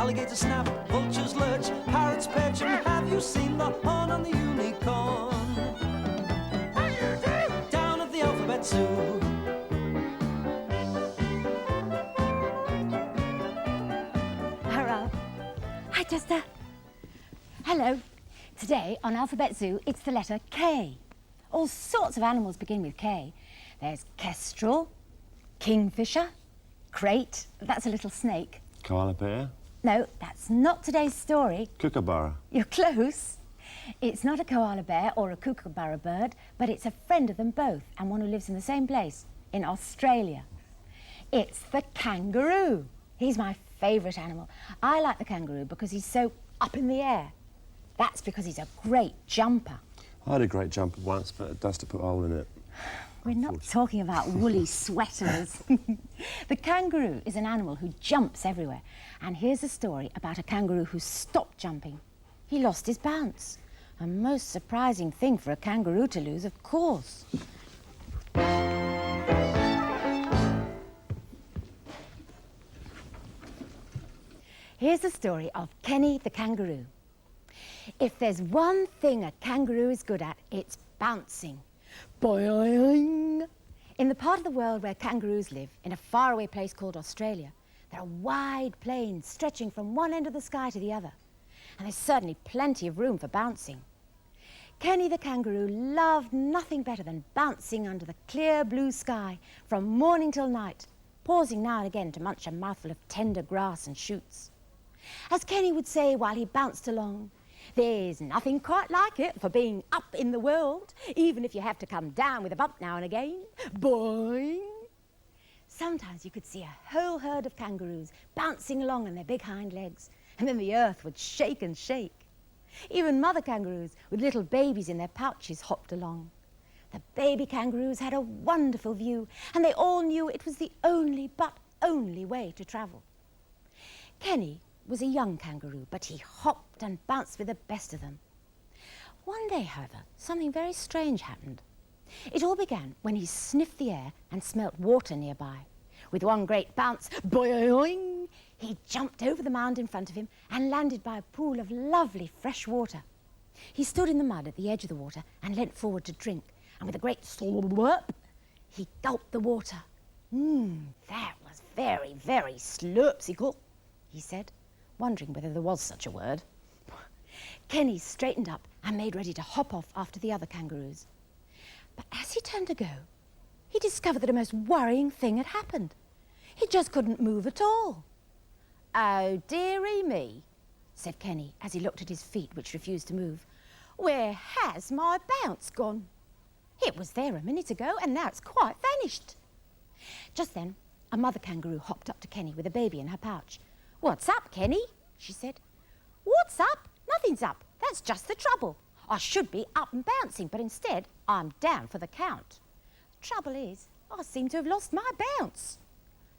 Alligators snap, vultures lurch, parrots perch, and have you seen the horn on the unicorn? Down at the Alphabet Zoo. Hi, Ralph. Hi, Chester. Hello. Today on Alphabet Zoo, it's the letter K. All sorts of animals begin with K. There's kestrel, kingfisher, crate, that's a little snake. Koala bear? No, that's not today's story. Kookaburra. You're close. It's not a koala bear or a kookaburra bird, but it's a friend of them both and one who lives in the same place, in Australia. It's the kangaroo. He's my favourite animal. I like the kangaroo because he's so up in the air. That's because he's a great jumper. I had a great jumper once, but it does to put a hole in it. We're not talking about woolly sweaters. The kangaroo is an animal who jumps everywhere. And here's a story about a kangaroo who stopped jumping. He lost his bounce. A most surprising thing for a kangaroo to lose, of course. Here's the story of Kenny the kangaroo. If there's one thing a kangaroo is good at, it's bouncing. Boing! In the part of the world where kangaroos live, in a faraway place called Australia, there are wide plains stretching from one end of the sky to the other. And there's certainly plenty of room for bouncing. Kenny the kangaroo loved nothing better than bouncing under the clear blue sky from morning till night, pausing now and again to munch a mouthful of tender grass and shoots. As Kenny would say while he bounced along, there's nothing quite like it for being up in the world, even if you have to come down with a bump now and again. Boing! Sometimes you could see a whole herd of kangaroos bouncing along on their big hind legs, and then the earth would shake and shake. Even mother kangaroos with little babies in their pouches hopped along. The baby kangaroos had a wonderful view, and they all knew it was the only way to travel. Kenny was a young kangaroo, but he hopped and bounced with the best of them. One day, however, something very strange happened. It all began when he sniffed the air and smelt water nearby. With one great bounce, boing, he jumped over the mound in front of him and landed by a pool of lovely fresh water. He stood in the mud at the edge of the water and leant forward to drink, and with a great slurp, he gulped the water. That was very, very slurpsicle, he said, wondering whether there was such a word. Kenny straightened up and made ready to hop off after the other kangaroos. But as he turned to go, he discovered that a most worrying thing had happened. He just couldn't move at all. "Oh, dearie me," said Kenny as he looked at his feet, which refused to move. "Where has my bounce gone? It was there a minute ago, and now it's quite vanished." Just then, a mother kangaroo hopped up to Kenny with a baby in her pouch. "What's up, Kenny?" she said. "What's up? Nothing's up. That's just the trouble. I should be up and bouncing, but instead I'm down for the count. The trouble is, I seem to have lost my bounce."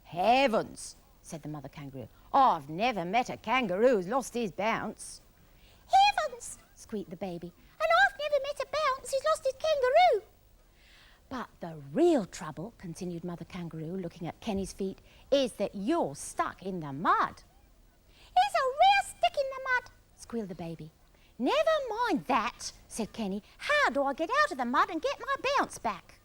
"Heavens," said the mother kangaroo. "I've never met a kangaroo who's lost his bounce." "Heavens," squeaked the baby. "And I've never met a bounce who's lost his kangaroo." "But the real trouble," continued Mother Kangaroo, looking at Kenny's feet, "is that you're stuck in the mud." "It's a real stick in the mud," squealed the baby. "Never mind that," said Kenny. "How do I get out of the mud and get my bounce back?"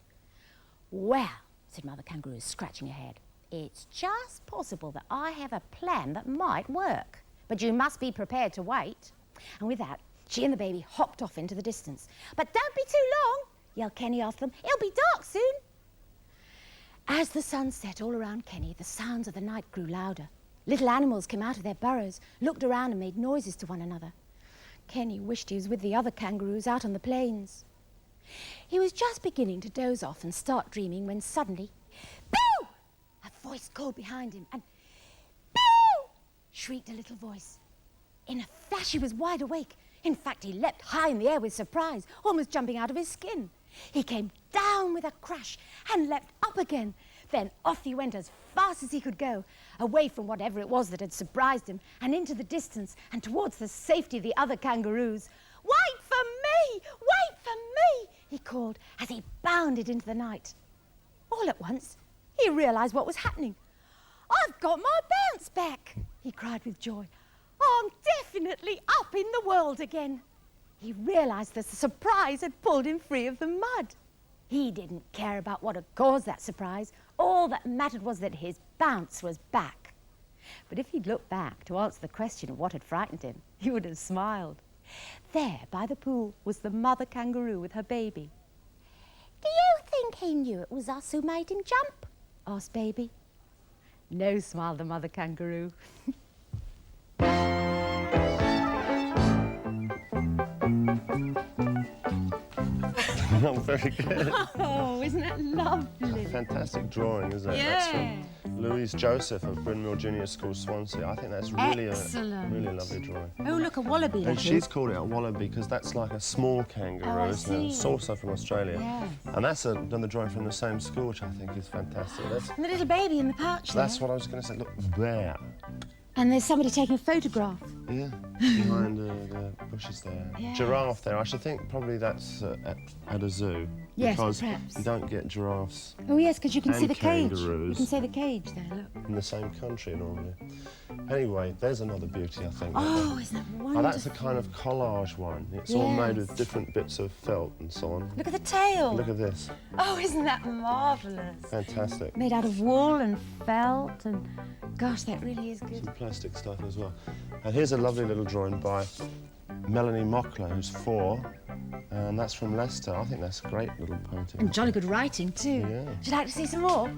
"Well," said Mother Kangaroo, scratching her head, "it's just possible that I have a plan that might work. But you must be prepared to wait." And with that, she and the baby hopped off into the distance. "But don't be too long," yelled Kenny after them. "It'll be dark soon." As the sun set all around Kenny, the sounds of the night grew louder. Little animals came out of their burrows, looked around and made noises to one another. Kenny wished he was with the other kangaroos out on the plains. He was just beginning to doze off and start dreaming when suddenly, "Boo!" a voice called behind him, and "Boo!" shrieked a little voice. In a flash he was wide awake. In fact, he leapt high in the air with surprise, almost jumping out of his skin. He came down with a crash and leapt up again. Then off he went as fast as he could go, away from whatever it was that had surprised him, and into the distance and towards the safety of the other kangaroos. "Wait for me! Wait for me!" he called as he bounded into the night. All at once, he realised what was happening. "I've got my bounce back!" he cried with joy. belonged definitely up in the world again. He realised that the surprise had pulled him free of the mud. He didn't care about what had caused that surprise. All that mattered was that his bounce was back. But if he'd looked back to answer the question of what had frightened him, he would have smiled. There, by the pool, was the mother kangaroo with her baby. "Do you think he knew it was us who made him jump?" asked Baby. "No," smiled the mother kangaroo. Oh, very good. Oh, isn't that lovely? Fantastic drawing, isn't it? Yeah. That's from Louise Joseph of Brynmill Junior School, Swansea. I think that's really Excellent. a really lovely drawing. Oh, look, a wallaby. And that she's is. called it a wallaby because that's like a small kangaroo, Oh, I isn't it? see. It's also from Australia. Yeah. And that's another drawing from the same school, which I think is fantastic. And the little baby in the pouch That's there. what I was going to say. Look, there. And there's somebody taking a photograph. Yeah, behind the bushes there. Yeah. Giraffe there. I should think probably that's at a zoo. Yes, because perhaps. you don't get giraffes Oh, yes, because you can see And the cage. You kangaroos. can see the cage there, look. in the same country normally. Anyway, there's another beauty, I think. Oh, isn't that Oh, wonderful? that's a kind of collage one. It's all made with Yes. different bits of felt and so on. Look at the tail. Look at this. Oh, isn't that marvellous? Fantastic. Made out of wool and felt and... Gosh, that really is good. Some plastic stuff as well. And here's a lovely little drawing by Melanie Mockler, who's 4, and that's from Leicester. I think that's a great little painting. And jolly good writing, too. Yeah. Would you like to see some more?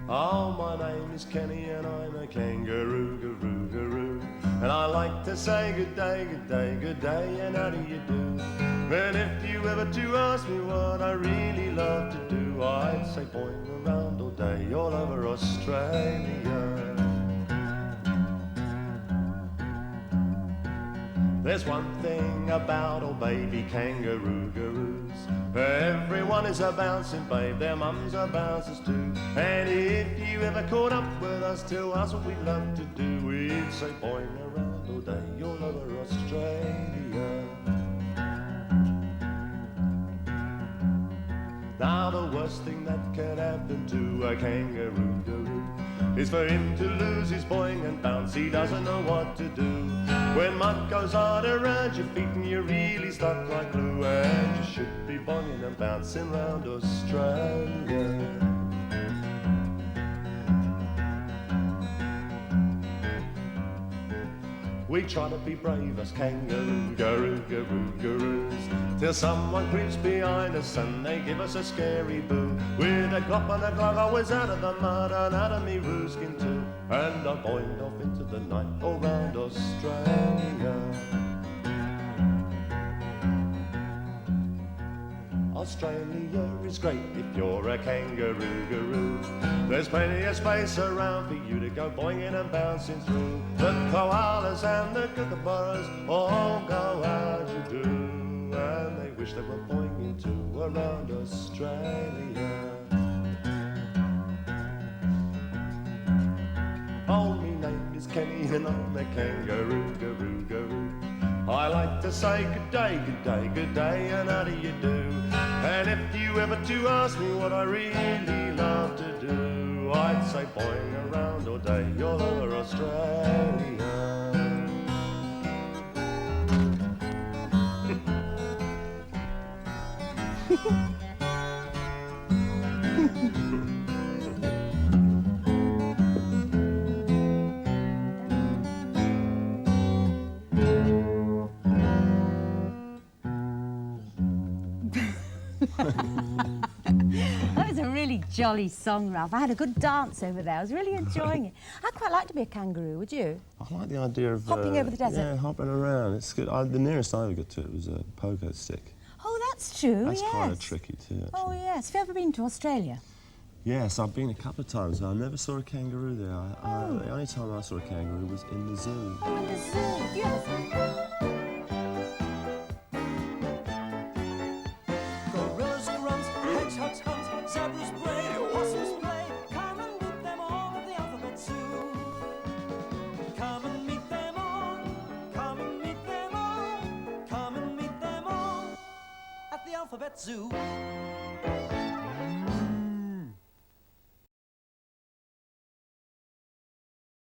Oh, my name is Kenny and I'm a kangaroo, garoo, garoo. And I like to say good day, good day, good day, and how do you do? And if you ever to ask me what I really love to do, I'd say point around all day all over Australia. There's one thing about old baby kangaroo garoos. Everyone is a bouncing babe, their mums are bouncers too. And if you ever caught up with us to ask what we'd love to do, we'd say point around all day all over Australia. Now the worst thing that can happen to a kangaroo garoo is for him to lose his boing and bounce. He doesn't know what to do when mud goes hard around your feet and you're really stuck like glue. And you should be boinging and bouncing round Australia. We try to be brave as kangaroo, garoo, garoo, garoos, till someone creeps behind us and they give us a scary boo. With a glop and a glug, always out of the mud and out of me rooskin too. And I'm going off into the night all round Australia. Australia is great if you're a kangaroo garoo. There's plenty of space around for you to go boinging and bouncing through. The koalas and the kookaburras all go as you do, and they wish they were boinging too around Australia. Oh, me name is Kenny and I'm a kangaroo garoo garoo. I like to say good day, good day, good day, and how do you do? And if you ever to ask me what I really love to do, I'd say boing around all day all over Australia. That was a really jolly song, Ralph. I had a good dance over there. I was really enjoying it. I'd quite like to be a kangaroo, would you? I like the idea of... Hopping over the desert? Yeah, hopping around. It's good. The nearest I ever got to it was a pogo stick. Oh, that's true, That's yes. kind of tricky too, actually. Oh, yes. Have you ever been to Australia? Yes, I've been a couple of times. I never saw a kangaroo there. The only time I saw a kangaroo was in the zoo. Oh, in the zoo. Have you ever seen... Gorillas grunt, hedgehogs hunt, zebras bray, possums play. Come and meet them all at the alphabet zoo. Come and meet them all. Come and meet them all. Come and meet them all at the alphabet zoo.